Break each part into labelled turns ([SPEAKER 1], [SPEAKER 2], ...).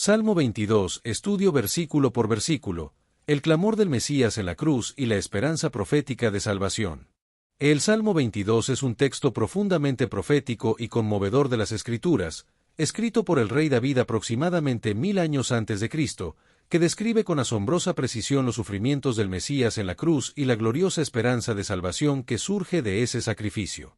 [SPEAKER 1] Salmo 22, estudio versículo por versículo, el clamor del Mesías en la cruz y la esperanza profética de salvación. El Salmo 22 es un texto profundamente profético y conmovedor de las Escrituras, escrito por el rey David aproximadamente 1000 años antes de Cristo, que describe con asombrosa precisión los sufrimientos del Mesías en la cruz y la gloriosa esperanza de salvación que surge de ese sacrificio.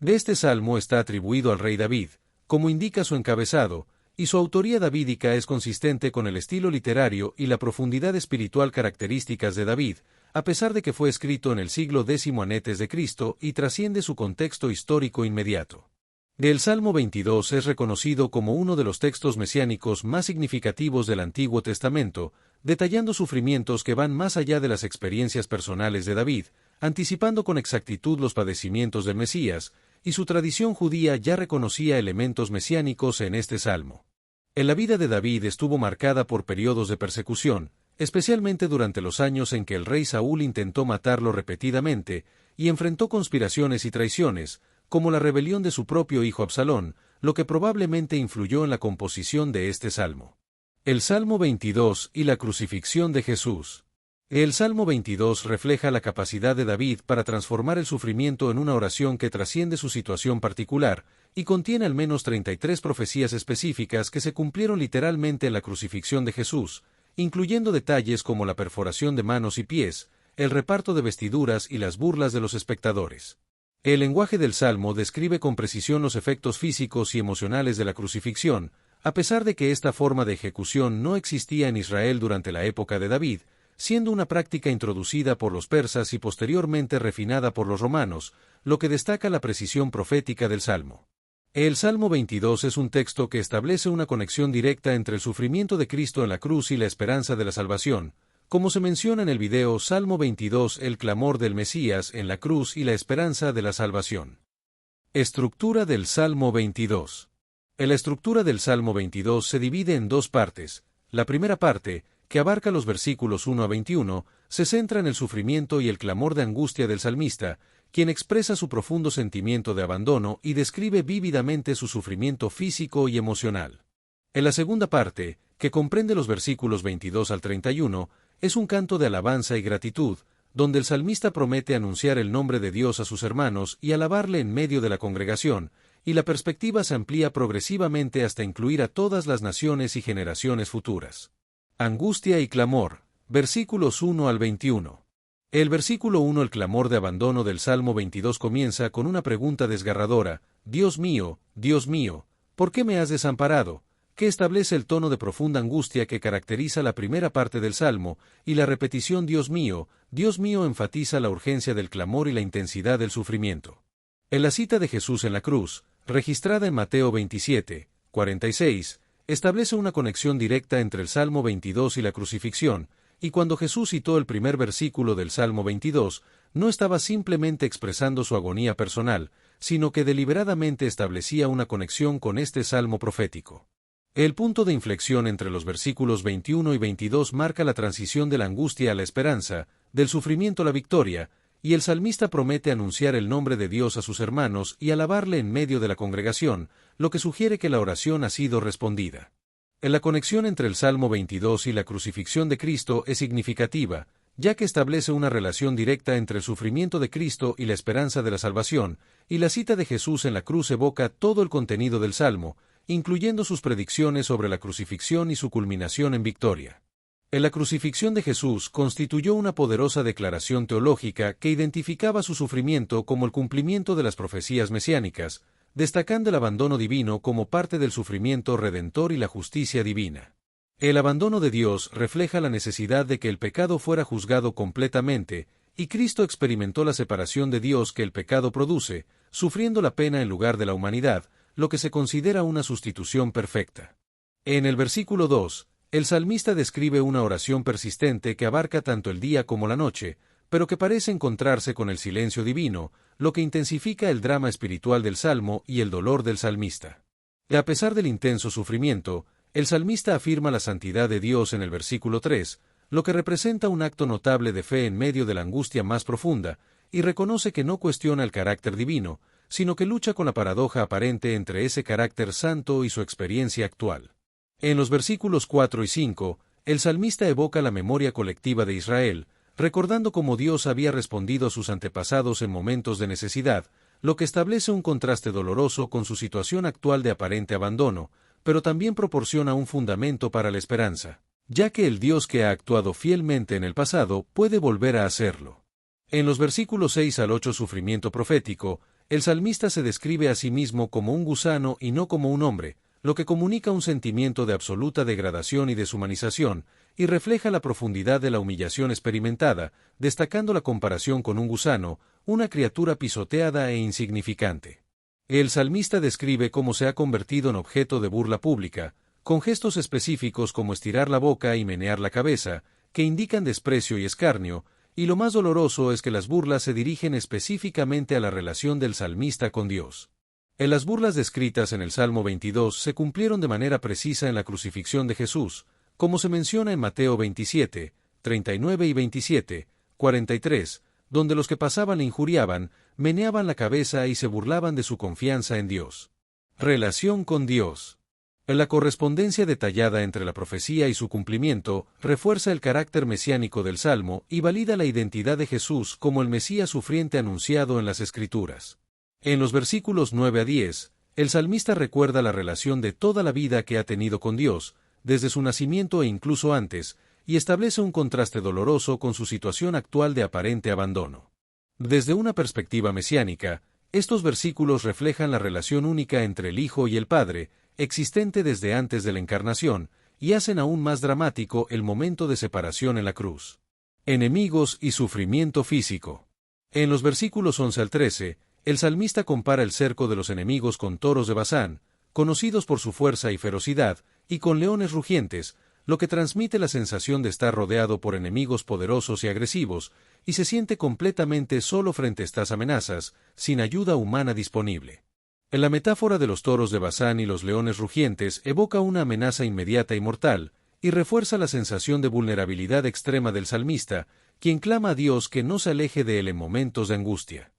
[SPEAKER 1] De este salmo está atribuido al rey David, como indica su encabezado, y su autoría davídica es consistente con el estilo literario y la profundidad espiritual características de David, a pesar de que fue escrito en el siglo X antes de Cristo y trasciende su contexto histórico inmediato. El Salmo 22 es reconocido como uno de los textos mesiánicos más significativos del Antiguo Testamento, detallando sufrimientos que van más allá de las experiencias personales de David, anticipando con exactitud los padecimientos del Mesías, y su tradición judía ya reconocía elementos mesiánicos en este salmo. En la vida de David estuvo marcada por periodos de persecución, especialmente durante los años en que el rey Saúl intentó matarlo repetidamente y enfrentó conspiraciones y traiciones, como la rebelión de su propio hijo Absalón, lo que probablemente influyó en la composición de este salmo. El Salmo 22 y la crucifixión de Jesús. El Salmo 22 refleja la capacidad de David para transformar el sufrimiento en una oración que trasciende su situación particular, y contiene al menos 33 profecías específicas que se cumplieron literalmente en la crucifixión de Jesús, incluyendo detalles como la perforación de manos y pies, el reparto de vestiduras y las burlas de los espectadores. El lenguaje del Salmo describe con precisión los efectos físicos y emocionales de la crucifixión, a pesar de que esta forma de ejecución no existía en Israel durante la época de David, siendo una práctica introducida por los persas y posteriormente refinada por los romanos, lo que destaca la precisión profética del Salmo. El Salmo 22 es un texto que establece una conexión directa entre el sufrimiento de Cristo en la cruz y la esperanza de la salvación, como se menciona en el video Salmo 22, el clamor del Mesías en la cruz y la esperanza de la salvación. Estructura del Salmo 22. La estructura del Salmo 22 se divide en dos partes. La primera parte, que abarca los versículos 1 a 21, se centra en el sufrimiento y el clamor de angustia del salmista, quien expresa su profundo sentimiento de abandono y describe vívidamente su sufrimiento físico y emocional. En la segunda parte, que comprende los versículos 22 al 31, es un canto de alabanza y gratitud, donde el salmista promete anunciar el nombre de Dios a sus hermanos y alabarle en medio de la congregación, y la perspectiva se amplía progresivamente hasta incluir a todas las naciones y generaciones futuras. Angustia y clamor, versículos 1 al 21. El versículo 1, el clamor de abandono del Salmo 22 comienza con una pregunta desgarradora: Dios mío, ¿por qué me has desamparado?, que establece el tono de profunda angustia que caracteriza la primera parte del Salmo, y la repetición Dios mío, enfatiza la urgencia del clamor y la intensidad del sufrimiento. En la cita de Jesús en la cruz, registrada en Mateo 27, 46, establece una conexión directa entre el Salmo 22 y la crucifixión, y cuando Jesús citó el primer versículo del Salmo 22, no estaba simplemente expresando su agonía personal, sino que deliberadamente establecía una conexión con este salmo profético. El punto de inflexión entre los versículos 21 y 22 marca la transición de la angustia a la esperanza, del sufrimiento a la victoria, y el salmista promete anunciar el nombre de Dios a sus hermanos y alabarle en medio de la congregación, lo que sugiere que la oración ha sido respondida. La conexión entre el Salmo 22 y la crucifixión de Cristo es significativa, ya que establece una relación directa entre el sufrimiento de Cristo y la esperanza de la salvación, y la cita de Jesús en la cruz evoca todo el contenido del Salmo, incluyendo sus predicciones sobre la crucifixión y su culminación en victoria. La crucifixión de Jesús constituyó una poderosa declaración teológica que identificaba su sufrimiento como el cumplimiento de las profecías mesiánicas, destacando el abandono divino como parte del sufrimiento redentor y la justicia divina. El abandono de Dios refleja la necesidad de que el pecado fuera juzgado completamente, y Cristo experimentó la separación de Dios que el pecado produce, sufriendo la pena en lugar de la humanidad, lo que se considera una sustitución perfecta. En el versículo 2, el salmista describe una oración persistente que abarca tanto el día como la noche, pero que parece encontrarse con el silencio divino, lo que intensifica el drama espiritual del salmo y el dolor del salmista. A pesar del intenso sufrimiento, el salmista afirma la santidad de Dios en el versículo 3, lo que representa un acto notable de fe en medio de la angustia más profunda, y reconoce que no cuestiona el carácter divino, sino que lucha con la paradoja aparente entre ese carácter santo y su experiencia actual. En los versículos 4 y 5, el salmista evoca la memoria colectiva de Israel, recordando cómo Dios había respondido a sus antepasados en momentos de necesidad, lo que establece un contraste doloroso con su situación actual de aparente abandono, pero también proporciona un fundamento para la esperanza, ya que el Dios que ha actuado fielmente en el pasado puede volver a hacerlo. En los versículos 6 al 8 sufrimiento profético, el salmista se describe a sí mismo como un gusano y no como un hombre, lo que comunica un sentimiento de absoluta degradación y deshumanización, y refleja la profundidad de la humillación experimentada, destacando la comparación con un gusano, una criatura pisoteada e insignificante. El salmista describe cómo se ha convertido en objeto de burla pública, con gestos específicos como estirar la boca y menear la cabeza, que indican desprecio y escarnio, y lo más doloroso es que las burlas se dirigen específicamente a la relación del salmista con Dios. Las burlas descritas en el Salmo 22 se cumplieron de manera precisa en la crucifixión de Jesús, como se menciona en Mateo 27, 39 y 27, 43, donde los que pasaban le injuriaban, meneaban la cabeza y se burlaban de su confianza en Dios. Relación con Dios. La correspondencia detallada entre la profecía y su cumplimiento refuerza el carácter mesiánico del Salmo y valida la identidad de Jesús como el Mesías sufriente anunciado en las Escrituras. En los versículos 9 a 10, el salmista recuerda la relación de toda la vida que ha tenido con Dios, desde su nacimiento e incluso antes, y establece un contraste doloroso con su situación actual de aparente abandono. Desde una perspectiva mesiánica, estos versículos reflejan la relación única entre el Hijo y el Padre, existente desde antes de la encarnación, y hacen aún más dramático el momento de separación en la cruz. Enemigos y sufrimiento físico. En los versículos 11 al 13, el salmista compara el cerco de los enemigos con toros de Basán, conocidos por su fuerza y ferocidad, y con leones rugientes, lo que transmite la sensación de estar rodeado por enemigos poderosos y agresivos, y se siente completamente solo frente a estas amenazas, sin ayuda humana disponible. En la metáfora de los toros de Basán y los leones rugientes evoca una amenaza inmediata y mortal, y refuerza la sensación de vulnerabilidad extrema del salmista, quien clama a Dios que no se aleje de él en momentos de angustia.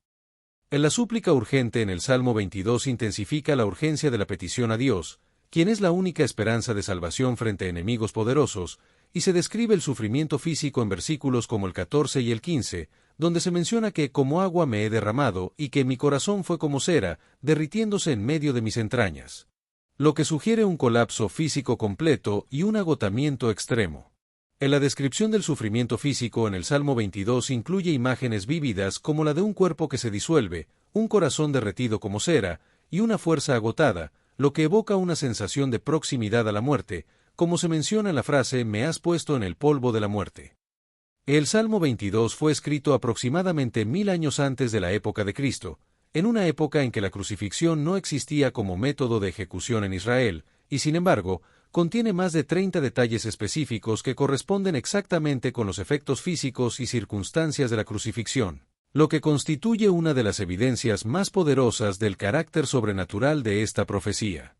[SPEAKER 1] En la súplica urgente en el Salmo 22 intensifica la urgencia de la petición a Dios, quien es la única esperanza de salvación frente a enemigos poderosos, y se describe el sufrimiento físico en versículos como el 14 y el 15, donde se menciona que como agua me he derramado y que mi corazón fue como cera, derritiéndose en medio de mis entrañas. Lo que sugiere un colapso físico completo y un agotamiento extremo. En la descripción del sufrimiento físico en el Salmo 22 incluye imágenes vívidas como la de un cuerpo que se disuelve, un corazón derretido como cera, y una fuerza agotada, lo que evoca una sensación de proximidad a la muerte, como se menciona en la frase «me has puesto en el polvo de la muerte». El Salmo 22 fue escrito aproximadamente 1000 años antes de la época de Cristo, en una época en que la crucifixión no existía como método de ejecución en Israel, y sin embargo, contiene más de 30 detalles específicos que corresponden exactamente con los efectos físicos y circunstancias de la crucifixión, lo que constituye una de las evidencias más poderosas del carácter sobrenatural de esta profecía.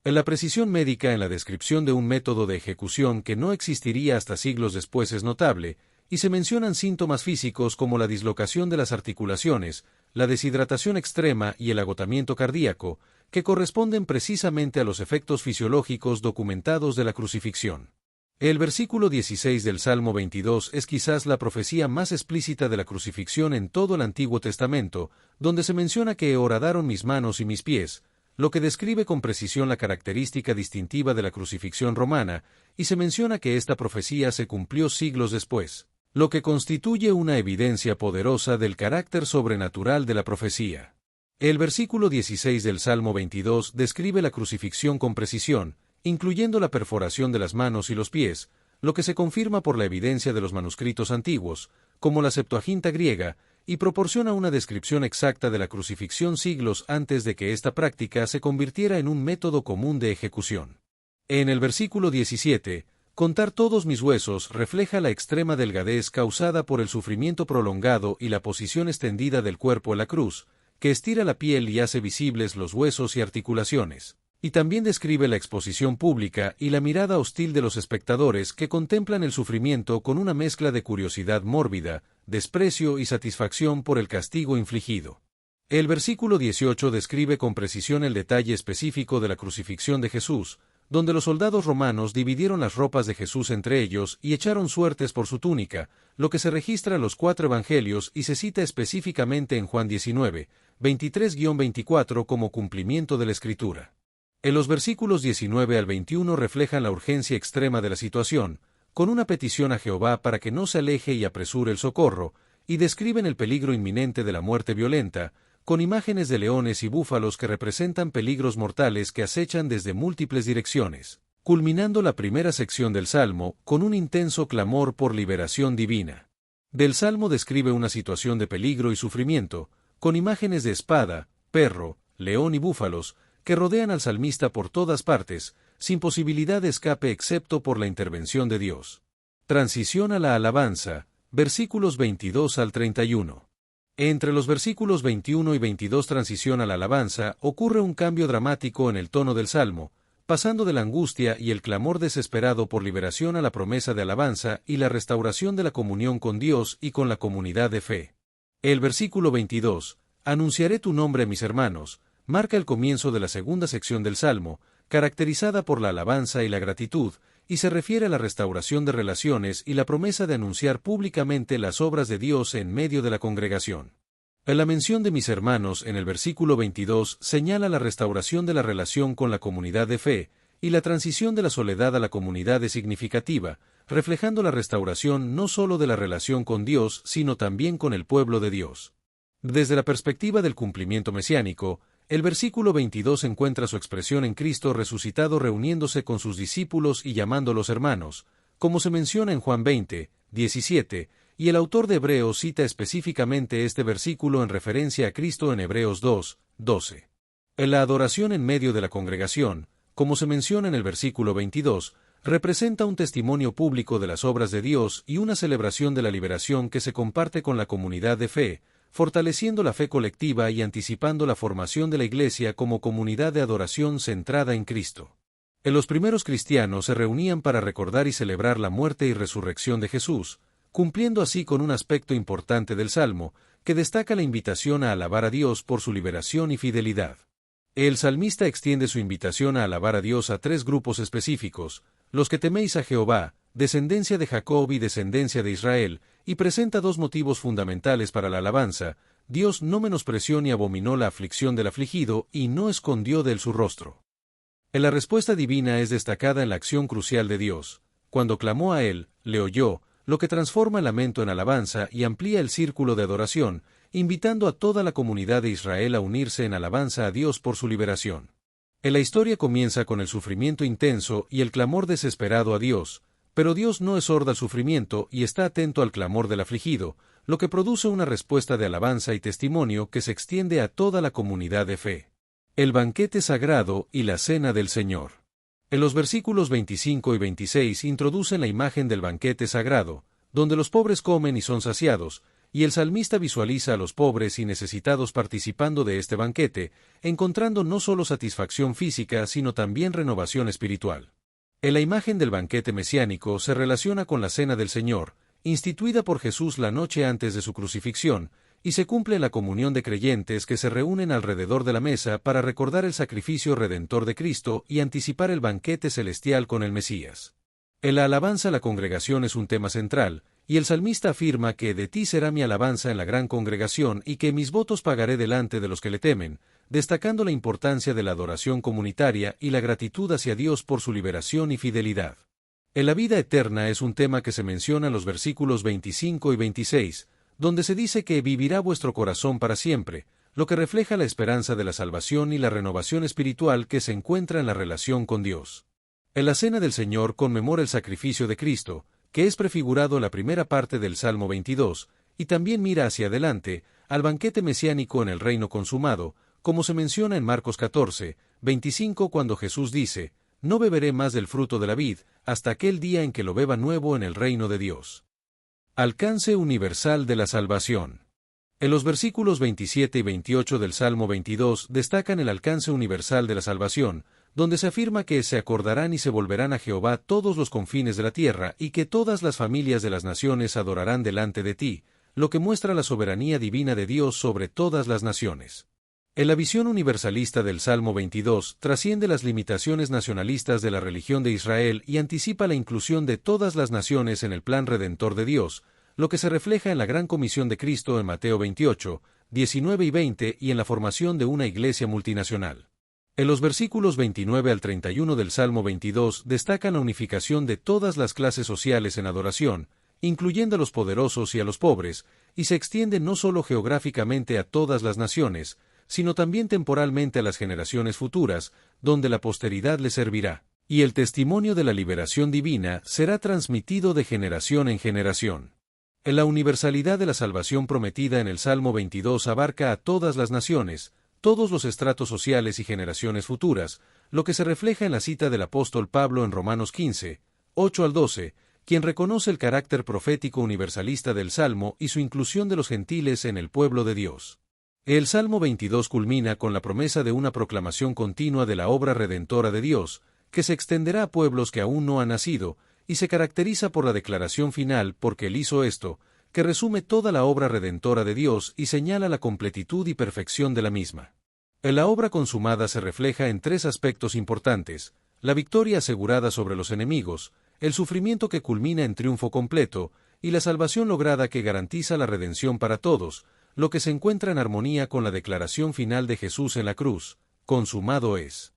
[SPEAKER 1] La precisión médica en la descripción de un método de ejecución que no existiría hasta siglos después es notable, y se mencionan síntomas físicos como la dislocación de las articulaciones, la deshidratación extrema y el agotamiento cardíaco, que corresponden precisamente a los efectos fisiológicos documentados de la crucifixión. El versículo 16 del Salmo 22 es quizás la profecía más explícita de la crucifixión en todo el Antiguo Testamento, donde se menciona que horadaron mis manos y mis pies, lo que describe con precisión la característica distintiva de la crucifixión romana, y se menciona que esta profecía se cumplió siglos después, lo que constituye una evidencia poderosa del carácter sobrenatural de la profecía. El versículo 16 del Salmo 22 describe la crucifixión con precisión, incluyendo la perforación de las manos y los pies, lo que se confirma por la evidencia de los manuscritos antiguos, como la Septuaginta griega, y proporciona una descripción exacta de la crucifixión siglos antes de que esta práctica se convirtiera en un método común de ejecución. En el versículo 17, contar todos mis huesos refleja la extrema delgadez causada por el sufrimiento prolongado y la posición extendida del cuerpo en la cruz, que estira la piel y hace visibles los huesos y articulaciones, y también describe la exposición pública y la mirada hostil de los espectadores que contemplan el sufrimiento con una mezcla de curiosidad mórbida, desprecio y satisfacción por el castigo infligido. El versículo 18 describe con precisión el detalle específico de la crucifixión de Jesús, donde los soldados romanos dividieron las ropas de Jesús entre ellos y echaron suertes por su túnica, lo que se registra en los 4 evangelios y se cita específicamente en Juan 19, 23-24 como cumplimiento de la Escritura. En los versículos 19 al 21 reflejan la urgencia extrema de la situación, con una petición a Jehová para que no se aleje y apresure el socorro, y describen el peligro inminente de la muerte violenta, con imágenes de leones y búfalos que representan peligros mortales que acechan desde múltiples direcciones, culminando la primera sección del Salmo con un intenso clamor por liberación divina. Del Salmo describe una situación de peligro y sufrimiento, con imágenes de espada, perro, león y búfalos, que rodean al salmista por todas partes, sin posibilidad de escape excepto por la intervención de Dios. Transición a la alabanza, versículos 22 al 31. Entre los versículos 21 y 22 transición a la alabanza ocurre un cambio dramático en el tono del Salmo, pasando de la angustia y el clamor desesperado por liberación a la promesa de alabanza y la restauración de la comunión con Dios y con la comunidad de fe. El versículo 22, anunciaré tu nombre a mis hermanos, marca el comienzo de la segunda sección del Salmo, caracterizada por la alabanza y la gratitud, y se refiere a la restauración de relaciones y la promesa de anunciar públicamente las obras de Dios en medio de la congregación. La mención de mis hermanos en el versículo 22 señala la restauración de la relación con la comunidad de fe, y la transición de la soledad a la comunidad es significativa, reflejando la restauración no solo de la relación con Dios, sino también con el pueblo de Dios. Desde la perspectiva del cumplimiento mesiánico, el versículo 22 encuentra su expresión en Cristo resucitado reuniéndose con sus discípulos y llamándolos hermanos, como se menciona en Juan 20, 17, y el autor de Hebreos cita específicamente este versículo en referencia a Cristo en Hebreos 2, 12. En la adoración en medio de la congregación, como se menciona en el versículo 22, representa un testimonio público de las obras de Dios y una celebración de la liberación que se comparte con la comunidad de fe, fortaleciendo la fe colectiva y anticipando la formación de la Iglesia como comunidad de adoración centrada en Cristo. Los primeros cristianos se reunían para recordar y celebrar la muerte y resurrección de Jesús, cumpliendo así con un aspecto importante del Salmo, que destaca la invitación a alabar a Dios por su liberación y fidelidad. El salmista extiende su invitación a alabar a Dios a 3 grupos específicos: los que teméis a Jehová, descendencia de Jacob y descendencia de Israel, y presenta 2 motivos fundamentales para la alabanza: Dios no menospreció ni abominó la aflicción del afligido y no escondió de él su rostro. La respuesta divina es destacada en la acción crucial de Dios. Cuando clamó a él, le oyó, lo que transforma el lamento en alabanza y amplía el círculo de adoración, invitando a toda la comunidad de Israel a unirse en alabanza a Dios por su liberación. La historia comienza con el sufrimiento intenso y el clamor desesperado a Dios, pero Dios no es sordo al sufrimiento y está atento al clamor del afligido, lo que produce una respuesta de alabanza y testimonio que se extiende a toda la comunidad de fe. El banquete sagrado y la cena del Señor. En los versículos 25 y 26 introducen la imagen del banquete sagrado, donde los pobres comen y son saciados, y el salmista visualiza a los pobres y necesitados participando de este banquete, encontrando no solo satisfacción física sino también renovación espiritual. En la imagen del banquete mesiánico se relaciona con la cena del Señor, instituida por Jesús la noche antes de su crucifixión, y se cumple en la comunión de creyentes que se reúnen alrededor de la mesa para recordar el sacrificio redentor de Cristo y anticipar el banquete celestial con el Mesías. En la alabanza la congregación es un tema central, y el salmista afirma que de ti será mi alabanza en la gran congregación y que mis votos pagaré delante de los que le temen, destacando la importancia de la adoración comunitaria y la gratitud hacia Dios por su liberación y fidelidad. En la vida eterna es un tema que se menciona en los versículos 25 y 26, donde se dice que vivirá vuestro corazón para siempre, lo que refleja la esperanza de la salvación y la renovación espiritual que se encuentra en la relación con Dios. En la cena del Señor conmemora el sacrificio de Cristo, que es prefigurado en la primera parte del Salmo 22, y también mira hacia adelante, al banquete mesiánico en el reino consumado, como se menciona en Marcos 14, 25 cuando Jesús dice: «No beberé más del fruto de la vid, hasta aquel día en que lo beba nuevo en el reino de Dios». Alcance universal de la salvación. En los versículos 27 y 28 del Salmo 22 destacan el alcance universal de la salvación, donde se afirma que se acordarán y se volverán a Jehová todos los confines de la tierra y que todas las familias de las naciones adorarán delante de ti, lo que muestra la soberanía divina de Dios sobre todas las naciones. En la visión universalista del Salmo 22, trasciende las limitaciones nacionalistas de la religión de Israel y anticipa la inclusión de todas las naciones en el plan redentor de Dios, lo que se refleja en la gran comisión de Cristo en Mateo 28, 19 y 20 y en la formación de una iglesia multinacional. En los versículos 29 al 31 del Salmo 22 destacan la unificación de todas las clases sociales en adoración, incluyendo a los poderosos y a los pobres, y se extiende no solo geográficamente a todas las naciones, sino también temporalmente a las generaciones futuras, donde la posteridad le servirá, y el testimonio de la liberación divina será transmitido de generación en generación. La universalidad de la salvación prometida en el Salmo 22 abarca a todas las naciones, todos los estratos sociales y generaciones futuras, lo que se refleja en la cita del apóstol Pablo en Romanos 15, 8 al 12, quien reconoce el carácter profético universalista del Salmo y su inclusión de los gentiles en el pueblo de Dios. El Salmo 22 culmina con la promesa de una proclamación continua de la obra redentora de Dios, que se extenderá a pueblos que aún no han nacido, y se caracteriza por la declaración final porque Él hizo esto, que resume toda la obra redentora de Dios y señala la completitud y perfección de la misma. La obra consumada se refleja en tres aspectos importantes: la victoria asegurada sobre los enemigos, el sufrimiento que culmina en triunfo completo, y la salvación lograda que garantiza la redención para todos, lo que se encuentra en armonía con la declaración final de Jesús en la cruz: consumado es.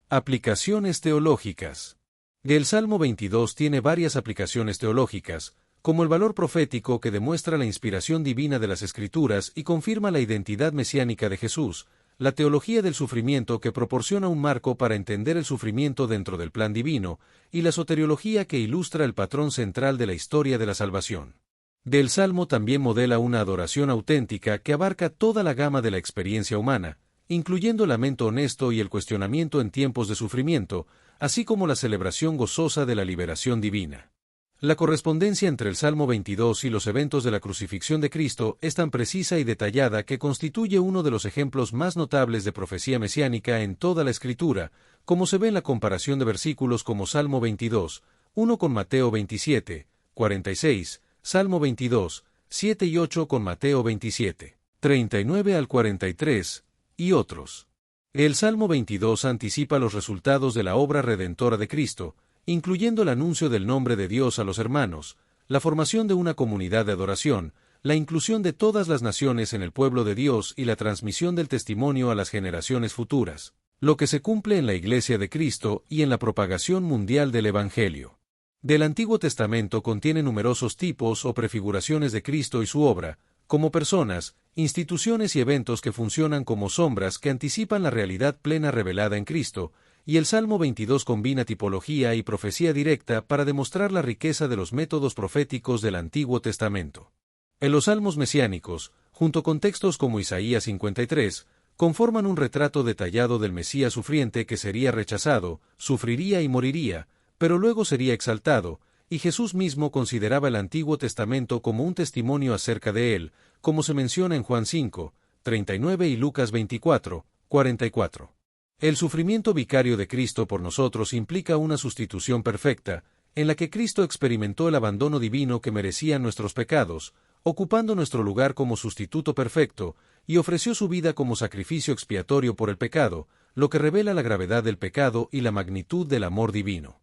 [SPEAKER 1] Aplicaciones teológicas. El Salmo 22 tiene varias aplicaciones teológicas, como el valor profético que demuestra la inspiración divina de las Escrituras y confirma la identidad mesiánica de Jesús, la teología del sufrimiento que proporciona un marco para entender el sufrimiento dentro del plan divino, y la soteriología que ilustra el patrón central de la historia de la salvación. Del Salmo también modela una adoración auténtica que abarca toda la gama de la experiencia humana, incluyendo el lamento honesto y el cuestionamiento en tiempos de sufrimiento, así como la celebración gozosa de la liberación divina. La correspondencia entre el Salmo 22 y los eventos de la crucifixión de Cristo es tan precisa y detallada que constituye uno de los ejemplos más notables de profecía mesiánica en toda la Escritura, como se ve en la comparación de versículos como Salmo 22, 1 con Mateo 27, 46, Salmo 22, 7 y 8 con Mateo 27, 39 al 43, y otros. El Salmo 22 anticipa los resultados de la obra redentora de Cristo, incluyendo el anuncio del nombre de Dios a los hermanos, la formación de una comunidad de adoración, la inclusión de todas las naciones en el pueblo de Dios y la transmisión del testimonio a las generaciones futuras, lo que se cumple en la Iglesia de Cristo y en la propagación mundial del Evangelio. Del Antiguo Testamento contiene numerosos tipos o prefiguraciones de Cristo y su obra, como personas, instituciones y eventos que funcionan como sombras que anticipan la realidad plena revelada en Cristo, y el Salmo 22 combina tipología y profecía directa para demostrar la riqueza de los métodos proféticos del Antiguo Testamento. En los salmos mesiánicos, junto con textos como Isaías 53, conforman un retrato detallado del Mesías sufriente que sería rechazado, sufriría y moriría, pero luego sería exaltado, y Jesús mismo consideraba el Antiguo Testamento como un testimonio acerca de él, como se menciona en Juan 5, 39 y Lucas 24, 44. El sufrimiento vicario de Cristo por nosotros implica una sustitución perfecta, en la que Cristo experimentó el abandono divino que merecían nuestros pecados, ocupando nuestro lugar como sustituto perfecto, y ofreció su vida como sacrificio expiatorio por el pecado, lo que revela la gravedad del pecado y la magnitud del amor divino.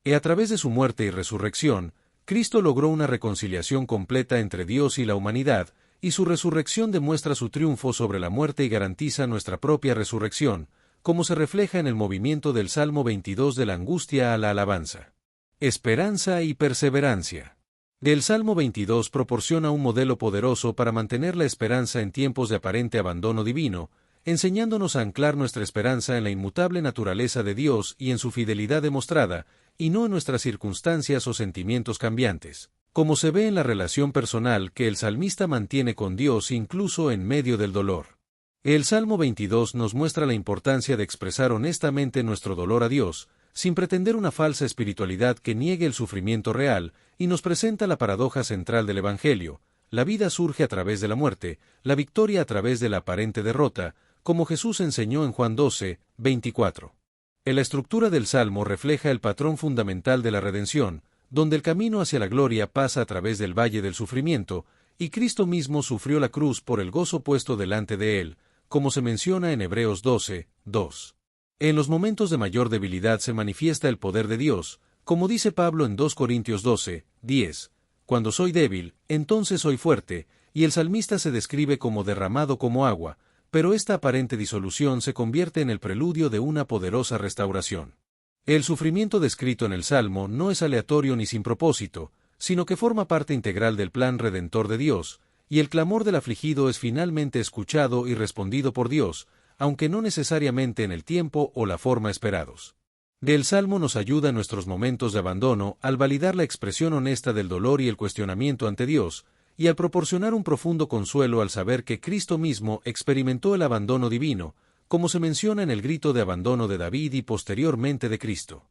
[SPEAKER 1] Y a través de su muerte y resurrección, Cristo logró una reconciliación completa entre Dios y la humanidad, y su resurrección demuestra su triunfo sobre la muerte y garantiza nuestra propia resurrección, como se refleja en el movimiento del Salmo 22 de la angustia a la alabanza. Esperanza y perseverancia. El Salmo 22 proporciona un modelo poderoso para mantener la esperanza en tiempos de aparente abandono divino, enseñándonos a anclar nuestra esperanza en la inmutable naturaleza de Dios y en su fidelidad demostrada, y no en nuestras circunstancias o sentimientos cambiantes, como se ve en la relación personal que el salmista mantiene con Dios incluso en medio del dolor. El Salmo 22 nos muestra la importancia de expresar honestamente nuestro dolor a Dios, sin pretender una falsa espiritualidad que niegue el sufrimiento real, y nos presenta la paradoja central del Evangelio: la vida surge a través de la muerte, la victoria a través de la aparente derrota, como Jesús enseñó en Juan 12, 24. La estructura del Salmo refleja el patrón fundamental de la redención, donde el camino hacia la gloria pasa a través del valle del sufrimiento, y Cristo mismo sufrió la cruz por el gozo puesto delante de él, como se menciona en Hebreos 12, 2. En los momentos de mayor debilidad se manifiesta el poder de Dios, como dice Pablo en 2 Corintios 12, 10. Cuando soy débil, entonces soy fuerte, y el salmista se describe como derramado como agua, pero esta aparente disolución se convierte en el preludio de una poderosa restauración. El sufrimiento descrito en el Salmo no es aleatorio ni sin propósito, sino que forma parte integral del plan redentor de Dios, y el clamor del afligido es finalmente escuchado y respondido por Dios, aunque no necesariamente en el tiempo o la forma esperados. El Salmo nos ayuda en nuestros momentos de abandono al validar la expresión honesta del dolor y el cuestionamiento ante Dios, y al proporcionar un profundo consuelo al saber que Cristo mismo experimentó el abandono divino, como se menciona en el grito de abandono de David y posteriormente de Cristo.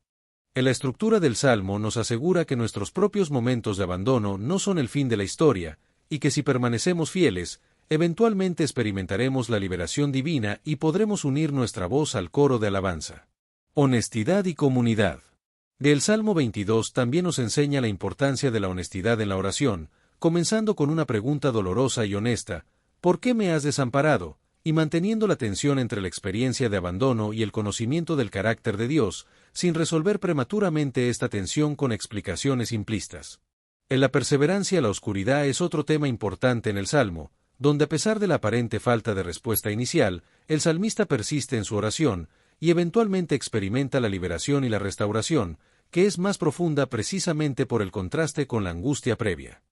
[SPEAKER 1] En la estructura del Salmo nos asegura que nuestros propios momentos de abandono no son el fin de la historia, y que si permanecemos fieles, eventualmente experimentaremos la liberación divina y podremos unir nuestra voz al coro de alabanza. Honestidad y comunidad. El Salmo 22 también nos enseña la importancia de la honestidad en la oración, comenzando con una pregunta dolorosa y honesta: ¿por qué me has desamparado? Y manteniendo la tensión entre la experiencia de abandono y el conocimiento del carácter de Dios, sin resolver prematuramente esta tensión con explicaciones simplistas. En la perseverancia a la oscuridad es otro tema importante en el Salmo, donde a pesar de la aparente falta de respuesta inicial, el salmista persiste en su oración, y eventualmente experimenta la liberación y la restauración, que es más profunda precisamente por el contraste con la angustia previa.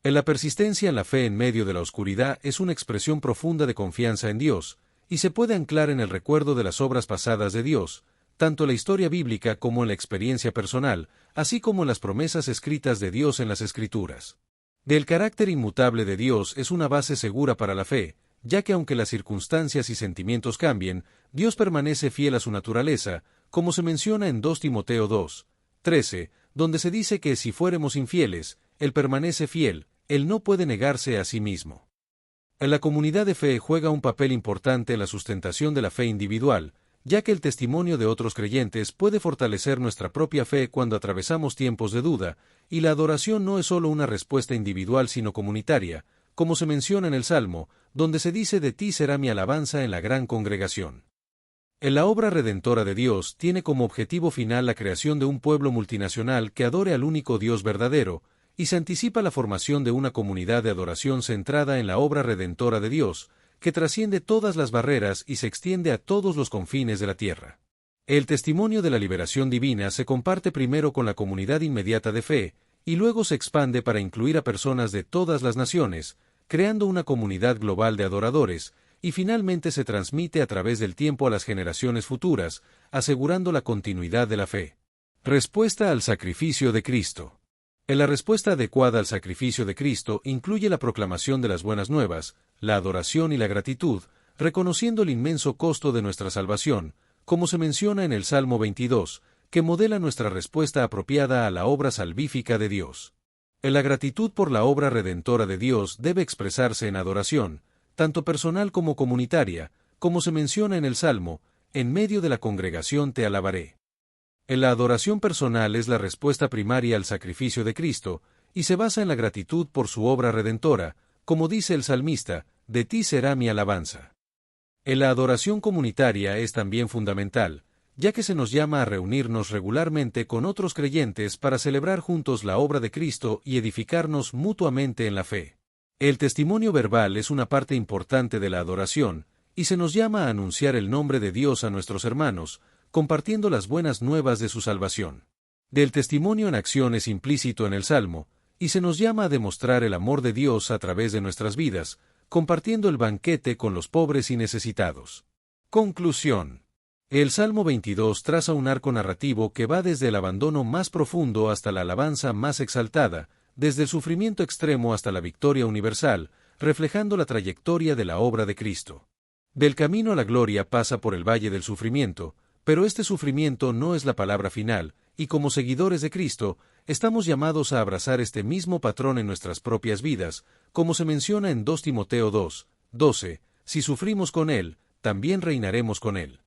[SPEAKER 1] La persistencia en la fe en medio de la oscuridad es una expresión profunda de confianza en Dios, y se puede anclar en el recuerdo de las obras pasadas de Dios, tanto en la historia bíblica como en la experiencia personal, así como en las promesas escritas de Dios en las Escrituras. El carácter inmutable de Dios es una base segura para la fe, ya que aunque las circunstancias y sentimientos cambien, Dios permanece fiel a su naturaleza, como se menciona en 2 Timoteo 2, 13, donde se dice que si fuéramos infieles, Él permanece fiel, Él no puede negarse a sí mismo. La comunidad de fe juega un papel importante en la sustentación de la fe individual, ya que el testimonio de otros creyentes puede fortalecer nuestra propia fe cuando atravesamos tiempos de duda, y la adoración no es solo una respuesta individual sino comunitaria, como se menciona en el Salmo, donde se dice: de ti será mi alabanza en la gran congregación. La obra redentora de Dios tiene como objetivo final la creación de un pueblo multinacional que adore al único Dios verdadero, y se anticipa la formación de una comunidad de adoración centrada en la obra redentora de Dios, que trasciende todas las barreras y se extiende a todos los confines de la tierra. El testimonio de la liberación divina se comparte primero con la comunidad inmediata de fe, y luego se expande para incluir a personas de todas las naciones, creando una comunidad global de adoradores, y finalmente se transmite a través del tiempo a las generaciones futuras, asegurando la continuidad de la fe. Respuesta al sacrificio de Cristo. La respuesta adecuada al sacrificio de Cristo incluye la proclamación de las buenas nuevas, la adoración y la gratitud, reconociendo el inmenso costo de nuestra salvación, como se menciona en el Salmo 22, que modela nuestra respuesta apropiada a la obra salvífica de Dios. La gratitud por la obra redentora de Dios debe expresarse en adoración, tanto personal como comunitaria, como se menciona en el Salmo: en medio de la congregación te alabaré. La adoración personal es la respuesta primaria al sacrificio de Cristo, y se basa en la gratitud por su obra redentora, como dice el salmista: de ti será mi alabanza. La adoración comunitaria es también fundamental, ya que se nos llama a reunirnos regularmente con otros creyentes para celebrar juntos la obra de Cristo y edificarnos mutuamente en la fe. El testimonio verbal es una parte importante de la adoración, y se nos llama a anunciar el nombre de Dios a nuestros hermanos, compartiendo las buenas nuevas de su salvación. Del testimonio en acción es implícito en el Salmo, y se nos llama a demostrar el amor de Dios a través de nuestras vidas, compartiendo el banquete con los pobres y necesitados. Conclusión. El Salmo 22 traza un arco narrativo que va desde el abandono más profundo hasta la alabanza más exaltada, desde el sufrimiento extremo hasta la victoria universal, reflejando la trayectoria de la obra de Cristo. Del camino a la gloria pasa por el valle del sufrimiento, pero este sufrimiento no es la palabra final, y como seguidores de Cristo, estamos llamados a abrazar este mismo patrón en nuestras propias vidas, como se menciona en 2 Timoteo 2, 12, si sufrimos con Él, también reinaremos con Él.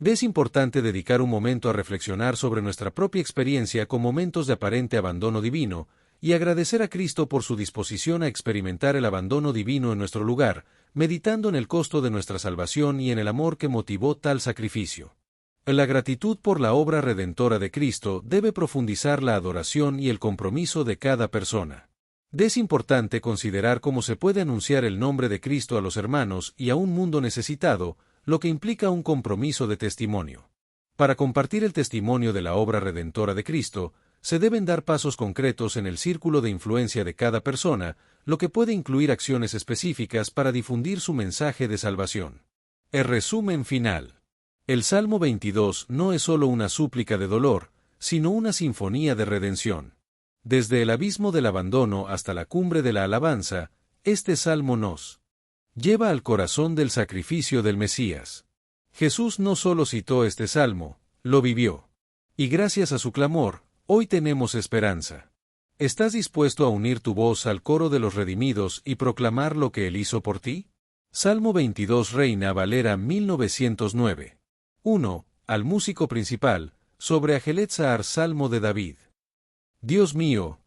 [SPEAKER 1] Es importante dedicar un momento a reflexionar sobre nuestra propia experiencia con momentos de aparente abandono divino, y agradecer a Cristo por su disposición a experimentar el abandono divino en nuestro lugar, meditando en el costo de nuestra salvación y en el amor que motivó tal sacrificio. La gratitud por la obra redentora de Cristo debe profundizar la adoración y el compromiso de cada persona. Es importante considerar cómo se puede anunciar el nombre de Cristo a los hermanos y a un mundo necesitado, lo que implica un compromiso de testimonio. Para compartir el testimonio de la obra redentora de Cristo, se deben dar pasos concretos en el círculo de influencia de cada persona, lo que puede incluir acciones específicas para difundir su mensaje de salvación. El resumen final. El Salmo 22 no es solo una súplica de dolor, sino una sinfonía de redención. Desde el abismo del abandono hasta la cumbre de la alabanza, este salmo nos lleva al corazón del sacrificio del Mesías. Jesús no solo citó este salmo, lo vivió. Y gracias a su clamor, hoy tenemos esperanza. ¿Estás dispuesto a unir tu voz al coro de los redimidos y proclamar lo que Él hizo por ti? Salmo 22 Reina Valera 1909. 1. Al músico principal, sobre Ajelet Zahar Salmo de David. Dios mío,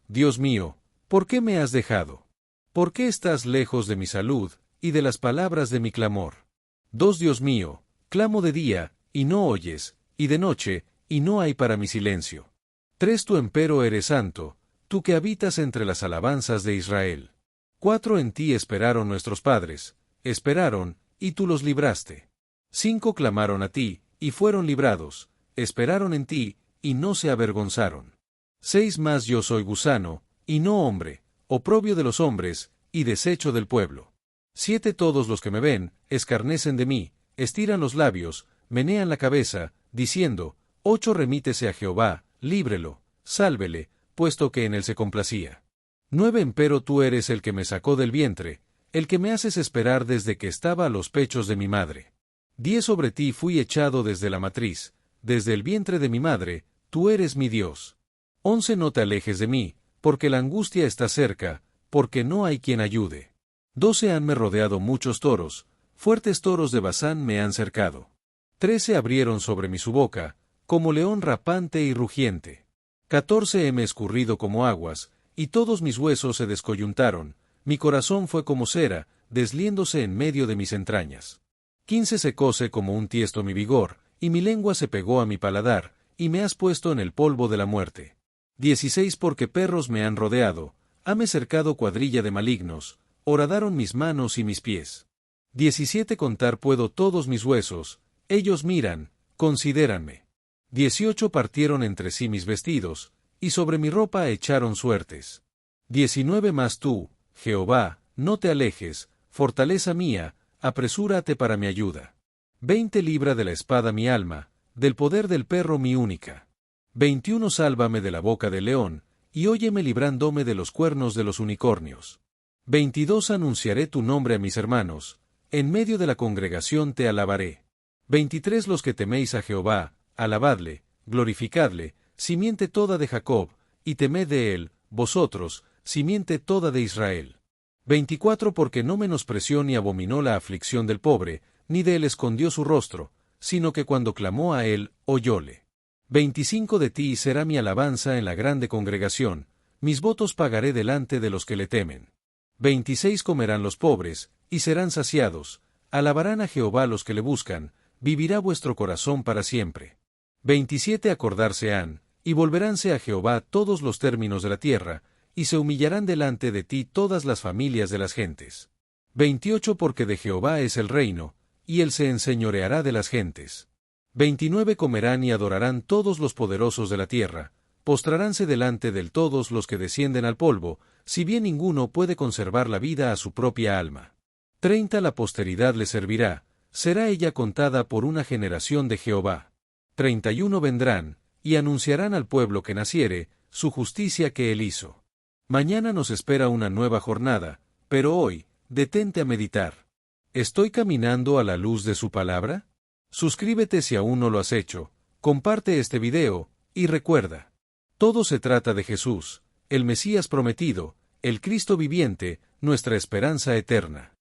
[SPEAKER 1] ¿por qué me has dejado? ¿Por qué estás lejos de mi salud, y de las palabras de mi clamor? 2. Dios mío, clamo de día, y no oyes, y de noche, y no hay para mi silencio. 3. Tú empero eres santo, tú que habitas entre las alabanzas de Israel. 4. En ti esperaron nuestros padres, esperaron, y tú los libraste. 5. Clamaron a ti, y fueron librados, esperaron en ti, y no se avergonzaron. 6. Mas yo soy gusano, y no hombre, oprobio de los hombres, y desecho del pueblo. 7. Todos los que me ven, escarnecen de mí, estiran los labios, menean la cabeza, diciendo, 8. Remítese a Jehová, líbrelo, sálvele, puesto que en él se complacía. 9. Empero tú eres el que me sacó del vientre, el que me haces esperar desde que estaba a los pechos de mi madre. 10. Sobre ti fui echado desde la matriz, desde el vientre de mi madre, tú eres mi Dios. 11. No te alejes de mí, porque la angustia está cerca, porque no hay quien ayude. 12. Hanme rodeado muchos toros, fuertes toros de Basán me han cercado. 13. Abrieron sobre mí su boca, como león rapante y rugiente. 14. Heme escurrido como aguas, y todos mis huesos se descoyuntaron, mi corazón fue como cera, desliéndose en medio de mis entrañas. 15. Secóse como un tiesto mi vigor, y mi lengua se pegó a mi paladar, y me has puesto en el polvo de la muerte. 16. Porque perros me han rodeado, hame cercado cuadrilla de malignos, horadaron mis manos y mis pies. 17. Contar puedo todos mis huesos, ellos miran, considéranme. 18. Partieron entre sí mis vestidos, y sobre mi ropa echaron suertes. 19. Mas tú, Jehová, no te alejes, fortaleza mía, apresúrate para mi ayuda. 20. Libra de la espada mi alma, del poder del perro mi única. 21. Sálvame de la boca del león, y óyeme librándome de los cuernos de los unicornios. 22. Anunciaré tu nombre a mis hermanos, en medio de la congregación te alabaré. 23. Los que teméis a Jehová, alabadle, glorificadle, simiente toda de Jacob, y temed de él, vosotros, simiente toda de Israel. 24. Porque no menospreció ni abominó la aflicción del pobre, ni de él escondió su rostro, sino que cuando clamó a él, oyóle. 25. De ti será mi alabanza en la grande congregación, mis votos pagaré delante de los que le temen. 26. Comerán los pobres, y serán saciados, alabarán a Jehová los que le buscan, vivirá vuestro corazón para siempre. 27. Acordarse han, y volveránse a Jehová todos los términos de la tierra, y se humillarán delante de ti todas las familias de las gentes. 28. Porque de Jehová es el reino, y él se enseñoreará de las gentes. 29. Comerán y adorarán todos los poderosos de la tierra, postraránse delante de él todos los que descienden al polvo, si bien ninguno puede conservar la vida a su propia alma. 30. La posteridad le servirá, será ella contada por una generación de Jehová. 31. Vendrán, y anunciarán al pueblo que naciere, su justicia que él hizo. Mañana nos espera una nueva jornada, pero hoy, detente a meditar. ¿Estoy caminando a la luz de su palabra? Suscríbete si aún no lo has hecho, comparte este video, y recuerda. Todo se trata de Jesús, el Mesías prometido, el Cristo viviente, nuestra esperanza eterna.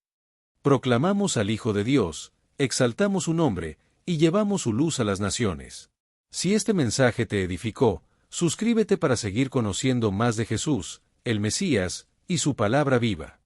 [SPEAKER 1] Proclamamos al Hijo de Dios, exaltamos su nombre, y llevamos su luz a las naciones. Si este mensaje te edificó, suscríbete para seguir conociendo más de Jesús, el Mesías, y su palabra viva.